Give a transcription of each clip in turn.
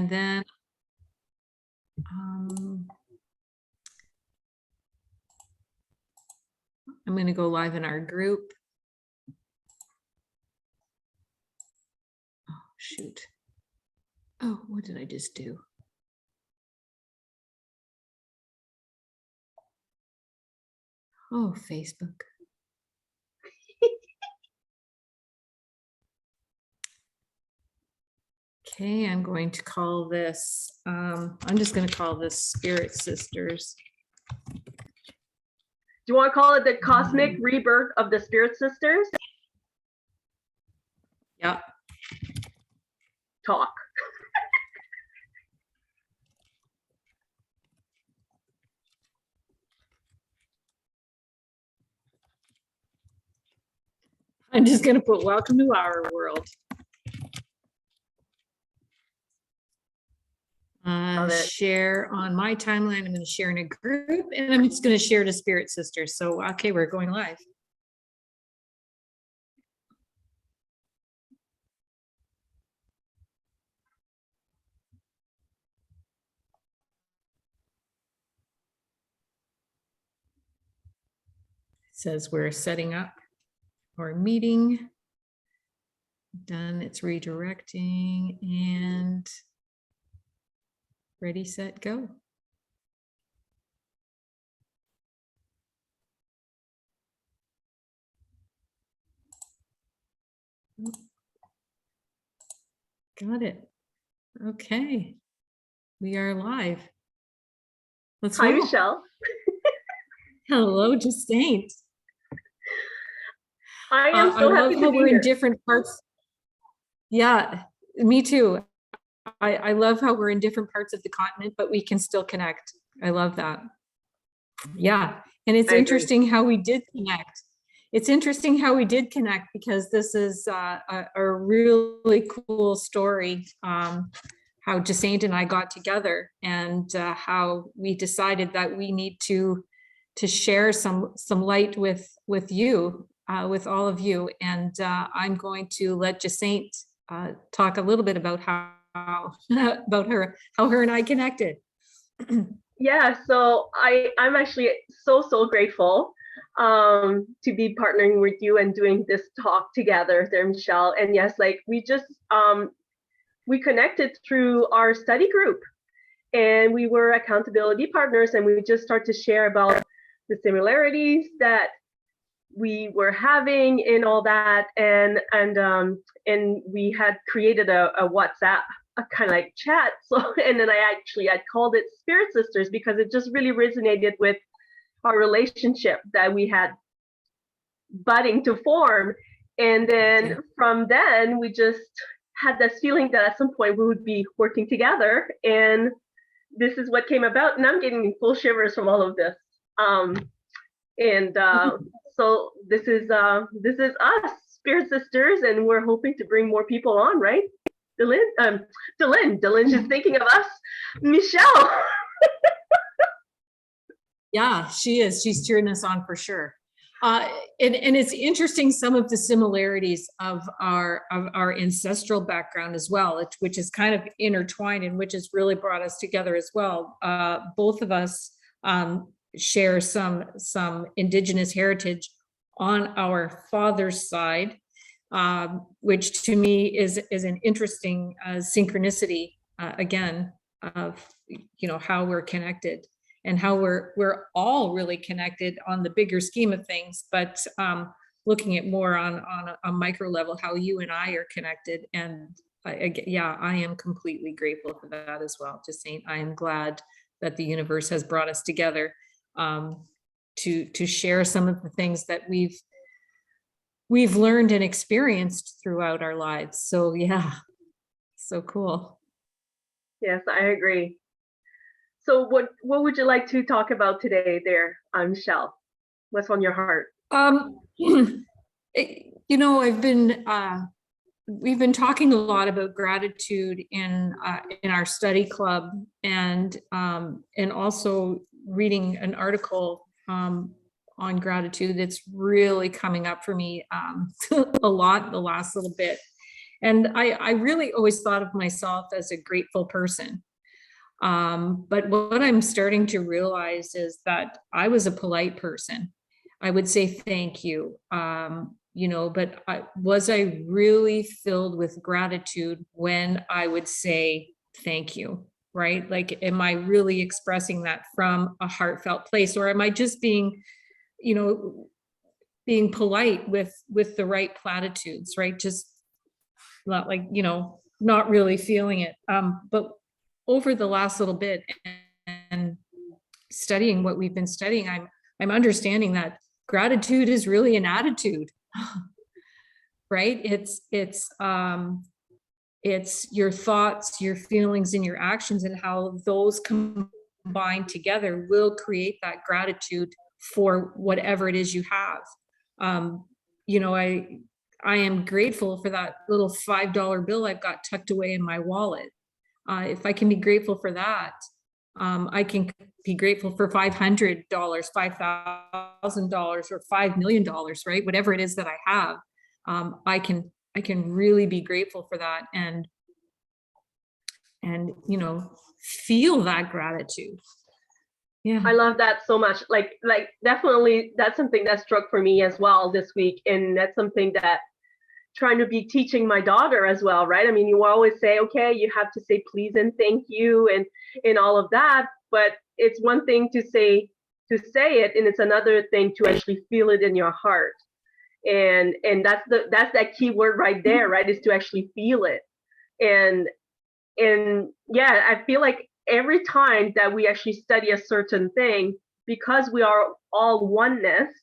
And then I'm going to go live in our group. Oh, shoot. Oh, what did I just do? Oh, Facebook. Okay, I'm going to call this, I'm just going to call this Spirit Sisters. Do you want to call it the cosmic rebirth of the Spirit Sisters? Yeah. Talk. I'm just going to put welcome to our world. Share on my timeline. I'm going to share in a group, and I'm just going to share to Spirit Sisters. So, okay, we're going live. It says we're setting up our meeting. Done. It's redirecting and ready, set, go. Got it. Okay. We are live. Let's Hi, roll. Michelle. Hello, Justine. I am so happy to be we're here. in different parts. Yeah, me too. I love how we're in different parts of the continent, but we can still connect. I love that. Yeah, and it's interesting how we did connect. It's interesting how we did connect because this is a really cool story. How Jacinth and I got together and how we decided that we need to share some light with you, with all of you. And I'm going to let Jacinth talk a little bit about how her and I connected. Yeah, so I'm actually so grateful to be partnering with you and doing this talk together there, Michelle. And yes, like we just we connected through our study group, and we were accountability partners, and we just started to share about the similarities that we were having in all that, and we had created a WhatsApp, a kind of like chat. So, and then I called it Spirit Sisters because it just really resonated with our relationship that we had budding to form. And then from then we just had this feeling that at some point we would be working together, and this is what came about. And I'm getting full shivers from all of this. So this is us, Spirit Sisters, and we're hoping to bring more people on, right? Dylan is thinking of us. Michelle. Yeah, she is. She's cheering us on for sure. And it's interesting, some of the similarities of our ancestral background as well, which is kind of intertwined and which has really brought us together as well. Both of us share some Indigenous heritage on our father's side, which to me is an interesting synchronicity again of how we're connected and how we're all really connected on the bigger scheme of things, but looking at more on a micro level, how you and I are connected. And I am completely grateful for that as well. Just saying, I am glad that the universe has brought us together to share some of the things that we've learned and experienced throughout our lives. So yeah, so cool. Yes, I agree. So what would you like to talk about today there, Michelle? What's on your heart? We've been talking a lot about gratitude in our study club, and also reading an article on gratitude that's really coming up for me a lot the last little bit. And I really always thought of myself as a grateful person. But what I'm starting to realize is that I was a polite person. I would say thank you, but was I really filled with gratitude when I would say thank you, right? Like, am I really expressing that from a heartfelt place, or am I just being, being polite with the right platitudes, right? Just not like, not really feeling it. But over the last little bit and studying what we've been studying, I'm understanding that gratitude is really an attitude, right? It's your thoughts, your feelings, and your actions, and how those combined together will create that gratitude for whatever it is you have. I am grateful for that little $5 bill I've got tucked away in my wallet. If I can be grateful for that, I can be grateful for $500, $5,000, or $5 million, right? Whatever it is that I have, I can really be grateful for that and feel that gratitude. Yeah. I love that so much. Like definitely that's something that struck for me as well this week. And that's something that trying to be teaching my daughter as well, right? I mean, you always say, okay, you have to say please and thank you and all of that, but it's one thing to say it, and it's another thing to actually feel it in your heart. And that's that key word right there, right? Is to actually feel it. And yeah, I feel like every time that we actually study a certain thing, because we are all oneness,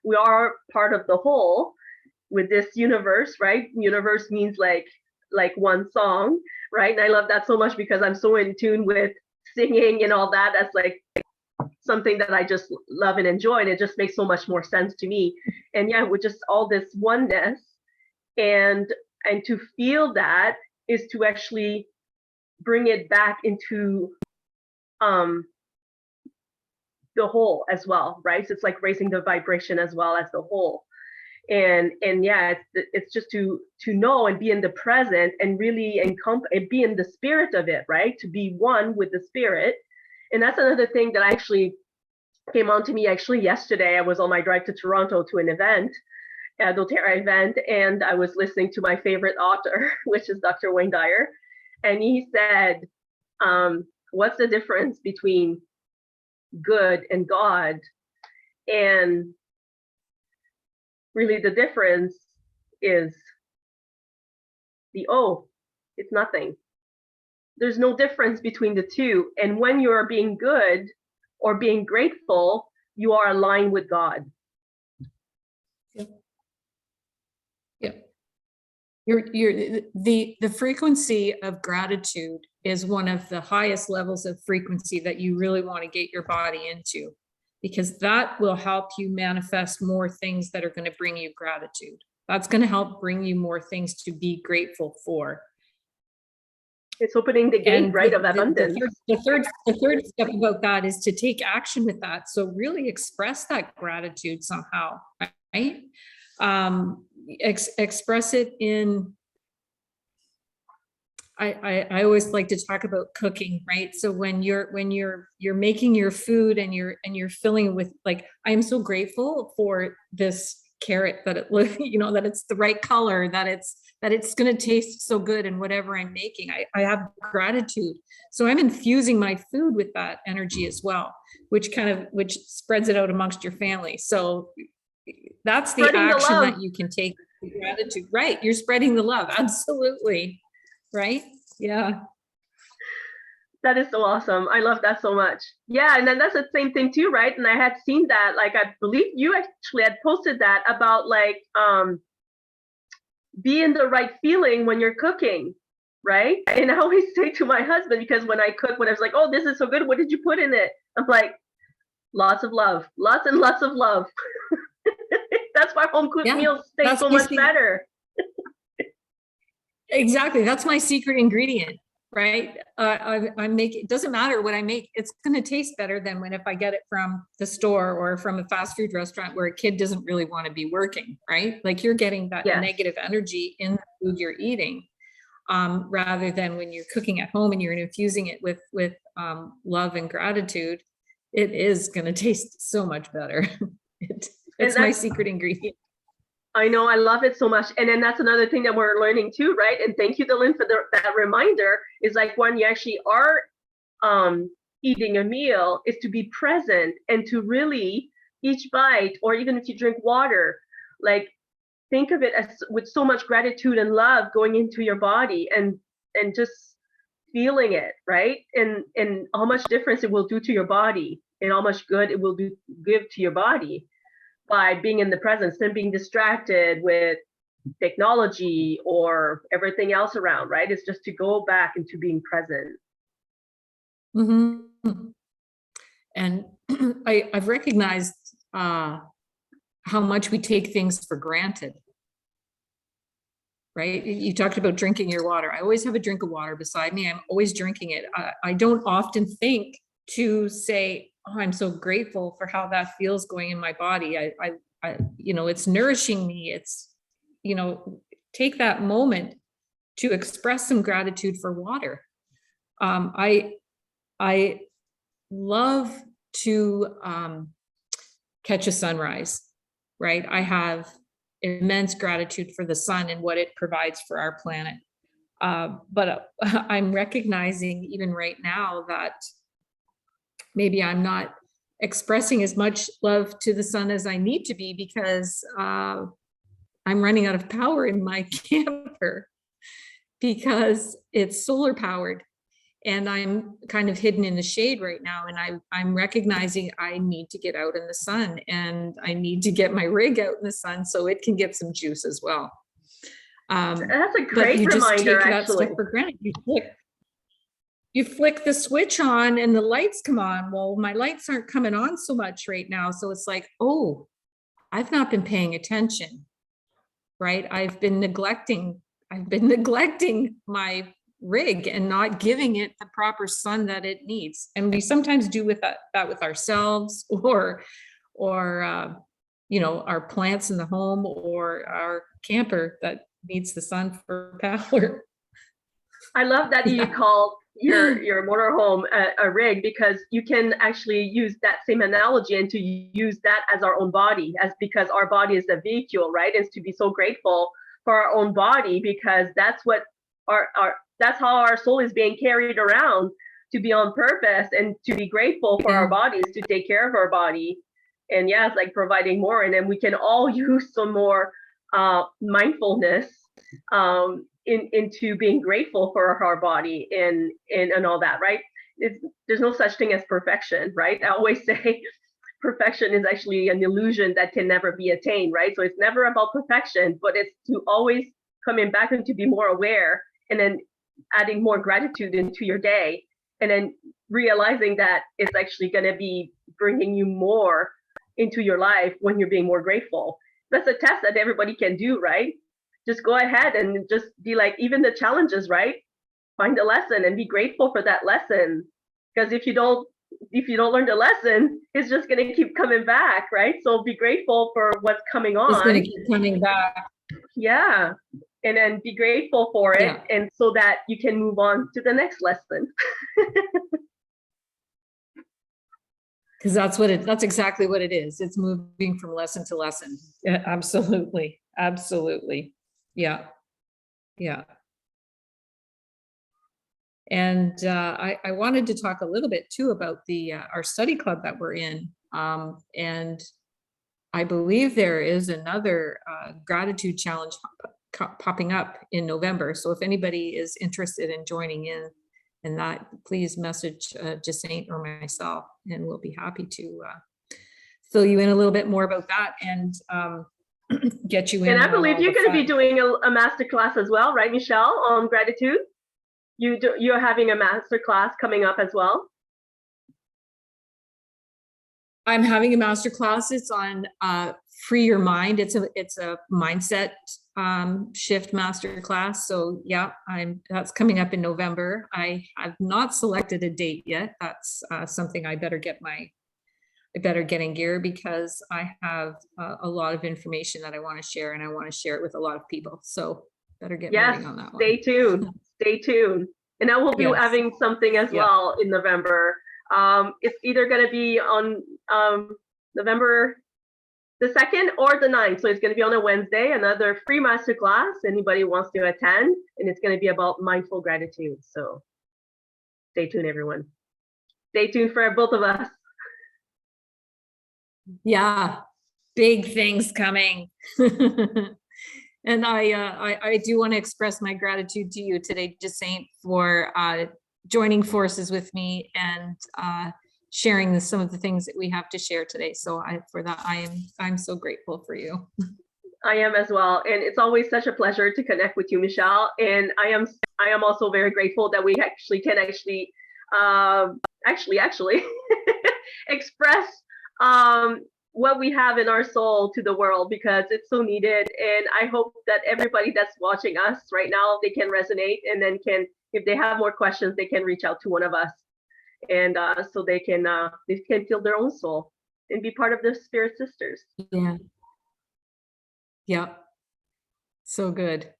we are part of the whole with this universe, right? Universe means like one song, right? And I love that so much because I'm so in tune with singing and all that. That's like something that I just love and enjoy, and it just makes so much more sense to me. And yeah, with just all this oneness, and to feel that is to actually bring it back into the whole as well, right? So it's like raising the vibration as well as the whole. And yeah, it's just to know and be in the present and really and be in the spirit of it, right? To be one with the spirit. And that's another thing that actually came on to me actually yesterday. I was on my drive to Toronto to an event, a doTERRA event, and I was listening to my favorite author, which is Dr. Wayne Dyer. And he said, what's the difference between good and God? And really the difference is it's nothing. There's no difference between the two. And when you're being good or being grateful, you are aligned with God. Yeah. The frequency of gratitude is one of the highest levels of frequency that you really want to get your body into, because that will help you manifest more things that are going to bring you gratitude. That's going to help bring you more things to be grateful for. It's opening the gate, right, of abundance. The third step about that is to take action with that. So really express that gratitude somehow, right? Express it in, I always like to talk about cooking, right? So when you're making your food and you're filling it with, like, I am so grateful for this carrot, that it that it's the right color, that it's going to taste so good in whatever I'm making. I have gratitude. So I'm infusing my food with that energy as well, which spreads it out amongst your family. So that's the action that you can take with gratitude, right? You're spreading the love. Absolutely. Right? Yeah. That is so awesome. I love that so much. Yeah, and then that's the same thing too, right? And I had seen that, like, I believe you actually had posted that about like be in the right feeling when you're cooking, right? And I always say to my husband, because when I cook, when I was like, oh, this is so good, what did you put in it? I'm like, lots of love, lots and lots of love. That's why home cooked meals taste so much better. Exactly. That's my secret ingredient. right? I make, it doesn't matter what I make, it's gonna taste better than when if I get it from the store or from a fast food restaurant where a kid doesn't really want to be working, right? Like you're getting that Yes. negative energy in the food you're eating, rather than when you're cooking at home and you're infusing it with love and gratitude, it is gonna taste so much better. It's my secret ingredient. I know, I love it so much. And then that's another thing that we're learning too, right? And thank you, Dylan, for that reminder, is like when you actually are eating a meal, is to be present and to really each bite, or even if you drink water, like think of it as with so much gratitude and love going into your body, and just feeling it, right? And how much difference it will do to your body and how much good it will give to your body by being in the presence than being distracted with technology or everything else around, right? It's just to go back into being present. Mm-hmm. And I've recognized how much we take things for granted, right? You talked about drinking your water. I always have a drink of water beside me. I'm always drinking it. I don't often think to say, oh, I'm so grateful for how that feels going in my body. I you know, it's nourishing me. It's, you know, take that moment to express some gratitude for water. I love to catch a sunrise, right? I have immense gratitude for the sun and what it provides for our planet. But I'm recognizing even right now that maybe I'm not expressing as much love to the sun as I need to be because I'm running out of power in my camper because it's solar powered. And I'm kind of hidden in the shade right now. And I'm recognizing I need to get out in the sun, and I need to get my rig out in the sun so it can get some juice as well. That's a But great you just reminder, take that actually. stuff for granted. You flick the switch on and the lights come on. Well, my lights aren't coming on so much right now. So it's like, oh, I've not been paying attention, right? I've been neglecting my rig and not giving it the proper sun that it needs. And we sometimes do with that with ourselves or you know, our plants in the home or our camper that needs the sun for power. I love that you call your motorhome a rig, because you can actually use that same analogy and to use that as our own body, as because our body is the vehicle, right? Is to be so grateful for our own body, because that's what our that's how our soul is being carried around, to be on purpose and to be grateful for our bodies, to take care of our body. And yeah, it's like providing more, and then we can all use some more mindfulness into being grateful for our body and all that, right? There's no such thing as perfection, right? I always say perfection is actually an illusion that can never be attained, right? So it's never about perfection, but it's to always coming back and to be more aware, and then adding more gratitude into your day, and then realizing that it's actually going to be bringing you more into your life when you're being more grateful. That's a test that everybody can do, right? Just go ahead and just be like, even the challenges, right? Find a lesson and be grateful for that lesson. Because if you don't learn the lesson, it's just going to keep coming back, right? So be grateful for what's coming on. It's going to keep coming back. Yeah. And then be grateful for it. Yeah. And so that you can move on to the next lesson. Because that's exactly what it is. It's moving from lesson to lesson. Yeah, absolutely. Absolutely. Yeah. Yeah. And I wanted to talk a little bit too about the our study club that we're in. And I believe there is another gratitude challenge popping up in November. So if anybody is interested in joining in that, please message Jacinth or myself, and we'll be happy to fill you in a little bit more about that and get you in. And I believe you're going to be doing a master class as well, right, Michelle, on gratitude? You're having a master class coming up as well? I'm having a master class. It's on free your mind. It's a mindset shift masterclass. So yeah, that's coming up in November. I have not selected a date yet. That's something I better get in gear, because I have a lot of information that I want to share, and I want to share it with a lot of people. So better get Yes, moving on that one. stay tuned. Stay tuned. And I will be Yes. having something as Yeah. well in November. It's either going to be on November the 2nd or the 9th. So it's going to be on a Wednesday, another free masterclass. Anybody wants to attend, and it's going to be about mindful gratitude. So stay tuned, everyone. Stay tuned for both of us. Yeah, big things coming. And I do want to express my gratitude to you today, Jacinth, for joining forces with me and sharing some of the things that we have to share today. So I'm so grateful for you. I am as well, and it's always such a pleasure to connect with you, Michelle. And I am also very grateful that we can express what we have in our soul to the world, because it's so needed. And I hope that everybody that's watching us right now, they can resonate, and then if they have more questions, they can reach out to one of us, and so they can feel their own soul and be part of the Spirit Sisters. Yeah. Yeah. So good.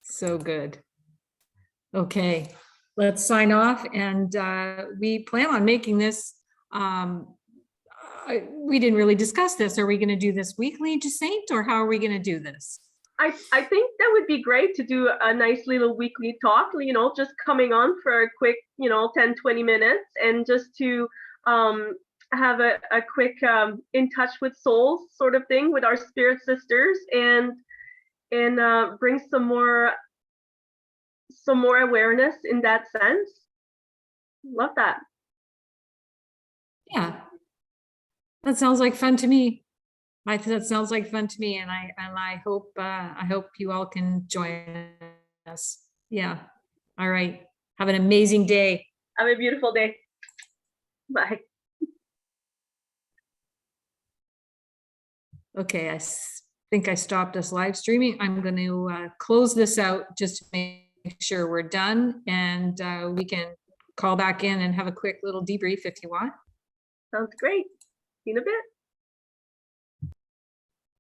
So good. Okay, let's sign off, and we plan on making this. We didn't really discuss this. Are we going to do this weekly, Jacinth, or how are we going to do this? I think that would be great to do a nice little weekly talk, just coming on for a quick, 10, 20 minutes, and just to have a quick in touch with souls sort of thing with our Spirit Sisters, and bring some more awareness in that sense. Love that. Yeah, that sounds like fun to me. That sounds like fun to me, and I hope you all can join us. Yeah. All right. Have an amazing day. Have a beautiful day. Bye. Okay, I think I stopped us live streaming. I'm going to close this out just to make sure we're done, and we can call back in and have a quick little debrief if you want. Sounds great. See you in a bit.